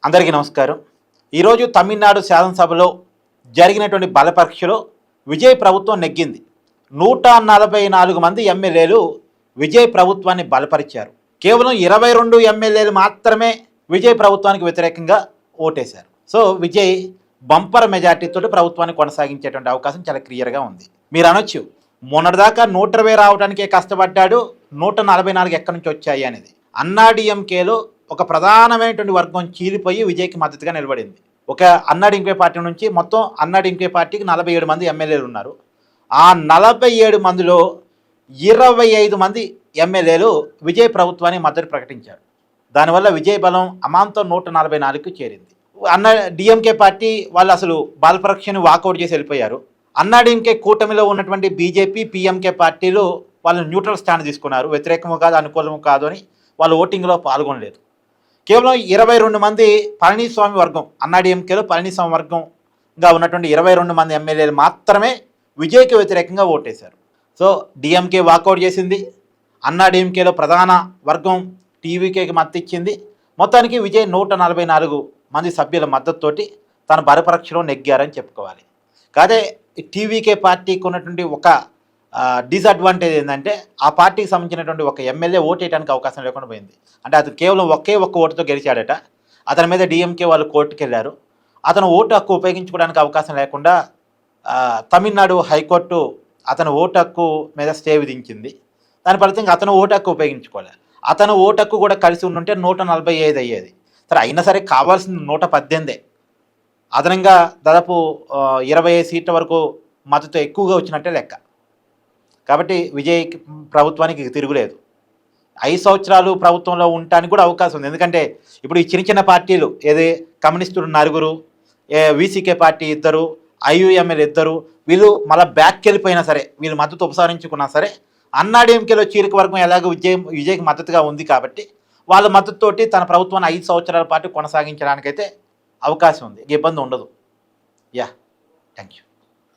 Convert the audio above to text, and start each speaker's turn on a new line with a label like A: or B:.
A: అందరికీ నమస్కారం. ఈరోజు తమిళనాడు శాసనసభలో జరిగినటువంటి బల పరీక్షలో విజయ్ ప్రభుత్వం నెగ్గింది. 144 మంది ఎమ్మెల్యేలు విజయ్ ప్రభుత్వాన్ని బలపరిచారు. కేవలం 22 ఎమ్మెల్యేలు మాత్రమే విజయ్ ప్రభుత్వానికి వ్యతిరేకంగా ఓటేశారు. సో విజయ్ బంపర్ మెజార్టీతో ప్రభుత్వాన్ని కొనసాగించేటువంటి అవకాశం చాలా క్లియర్గా ఉంది. మీరు అనొచ్చు, మొన్నటిదాకా 120 రావడానికే కష్టపడ్డాడు, 144 ఎక్కడి నుంచి వచ్చాయి అనేది. అన్నాడీఎంకేలో ఒక ప్రధానమైనటువంటి వర్గం చీలిపోయి విజయ్కి మద్దతుగా నిలబడింది. ఒక అన్నాడీఎంకే పార్టీ నుంచి మొత్తం అన్నాడీఎంకే పార్టీకి 47 మంది ఎమ్మెల్యేలు ఉన్నారు. ఆ 47 మందిలో 25 మంది ఎమ్మెల్యేలు విజయ్ ప్రభుత్వాన్ని మద్దతు ప్రకటించారు. దానివల్ల విజయ్ బలం అమాంతం 144కు చేరింది. డిఎంకే పార్టీ వాళ్ళు అసలు బలపరీక్షను వాకౌట్ చేసి వెళ్ళిపోయారు. అన్నాడీఎంకే కూటమిలో ఉన్నటువంటి బీజేపీ, పిఎంకే పార్టీలు వాళ్ళు న్యూట్రల్ స్టాండ్ తీసుకున్నారు. వ్యతిరేకము కాదు, అనుకూలము కాదు అని వాళ్ళు ఓటింగ్లో పాల్గొనలేదు. కేవలం 22 మంది పళనిస్వామి వర్గం, అన్నాడీఎంకేలో పళనిస్వామి వర్గంగా ఉన్నటువంటి 22 మంది ఎమ్మెల్యేలు మాత్రమే విజయ్కి వ్యతిరేకంగా ఓటేశారు. సో డిఎంకే వాకౌట్ చేసింది. అన్నాడీఎంకేలో ప్రధాన వర్గం టీవీకేకి మద్దతు ఇచ్చింది. మొత్తానికి విజయ్ 144 మంది సభ్యుల మద్దతుతోటి తన బలపరీక్షలో నెగ్గారని చెప్పుకోవాలి. కాదే టీవీకే పార్టీకి ఉన్నటువంటి ఒక డిసడ్వాంటేజ్ ఏంటంటే ఆ పార్టీకి సంబంధించినటువంటి ఒక ఎమ్మెల్యే ఓటేయడానికి అవకాశం లేకుండా పోయింది. అంటే అతను కేవలం ఒక్క ఓటుతో గెలిచాడట. అతని మీద డిఎంకే వాళ్ళు కోర్టుకు వెళ్ళారు. అతను ఓటు హక్కు ఉపయోగించుకోవడానికి అవకాశం లేకుండా తమిళనాడు హైకోర్టు అతను ఓటు హక్కు మీద స్టే విధించింది. దాని ఫలితంగా అతను ఓటు హక్కు ఉపయోగించుకోలేదు. అతను ఓటు హక్కు కూడా కలిసి ఉంటే 145 అయ్యేది. సరే, అయినా సరే కావాల్సింది 118. అదనంగా దాదాపు 25 సీట్ల వరకు మద్దతు ఎక్కువగా వచ్చినట్టే లెక్క. కాబట్టి విజయ్ ప్రభుత్వానికి తిరుగులేదు. 5 సంవత్సరాలు ప్రభుత్వంలో ఉండటానికి కూడా అవకాశం ఉంది. ఎందుకంటే ఇప్పుడు ఈ చిన్న పార్టీలు ఏది కమ్యూనిస్టులు 4, వీసీకే పార్టీ 2, ఐయుఎంఎల్ 2, వీళ్ళు మళ్ళీ బ్యాక్కి వెళ్ళిపోయినా సరే, వీళ్ళు మద్దతు ఉపసంహరించుకున్నా సరే అన్నాడీఎంకేలో చీలిక వర్గం ఎలాగో విజయ్కి మద్దతుగా ఉంది కాబట్టి వాళ్ళ మద్దతుతోటి తన ప్రభుత్వాన్ని 5 సంవత్సరాల పాటు కొనసాగించడానికైతే అవకాశం ఉంది. ఇబ్బంది ఉండదు. Yeah, thank you.